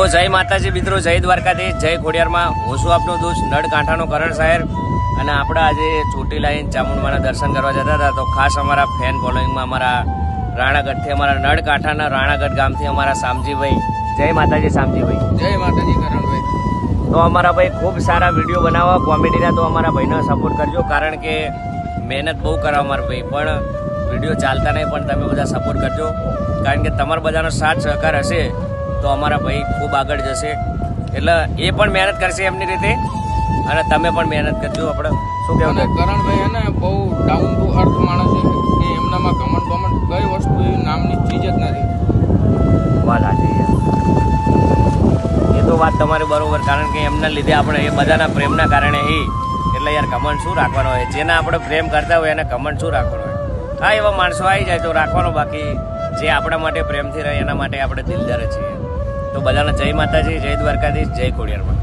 તો જય માતાજી મિત્રો, જય દ્વારકાધીશ, જય ખોડિયારમાં. હું છું આપનો દોસ્ત નળકાંઠાનો કરણ સાહેબ. અને આપણે આજે ચોટીલા ચામુંડમાના દર્શન કરવા જતા હતા. તો ખાસ અમારા ફેન ફોલોઈંગમાં અમારા રાણાગઢથી, અમારા નળકાંઠાના રાણાગઢ ગામથી અમારા શામજીભાઈ. જય માતાજી શામજીભાઈ. જય માતાજી કરણભાઈ. તો અમારા ભાઈ ખૂબ સારા વિડીયો બનાવવા કોમેડીના. તો અમારા ભાઈને સપોર્ટ કરજો, કારણ કે મહેનત બહુ કરો અમારા ભાઈ, પણ વિડીયો ચાલતા નહીં. પણ તમે બધા સપોર્ટ કરજો, કારણ કે તમારા બધાનો સાથ સહકાર હશે તો અમારા ભાઈ ખૂબ આગળ જશે. એટલે એ પણ મહેનત કરશે એમની રીતે, અને તમે પણ મહેનત કરજો. આપણે શું કહેવું? કરણભાઈ એને બહુ ડાઉન ટુ અર્થ માણસ છે કે એમનામાં કમન્ટ બમન્ટ કઈ વસ્તુ એવી નામની ચીજ જ નથી. વાત સાચી છે, એ તો વાત તમારી બરોબર. કારણ કે એમના લીધે આપણે એ બધાના પ્રેમના કારણે એટલે યાર કમન્ટ શું રાખવાનો હોય? જેના આપણે પ્રેમ કરતા હોય એને કમન્ટ શું રાખવાનો હોય? હા, એવા માણસો આવી જાય તો રાખવાનો. બાકી જે આપણા માટે પ્રેમથી રહે એના માટે આપણે દિલદાર છીએ. તો બધાને જય માતાજી, જય દ્વારકાધીશ, જય ખોડિયારમાં.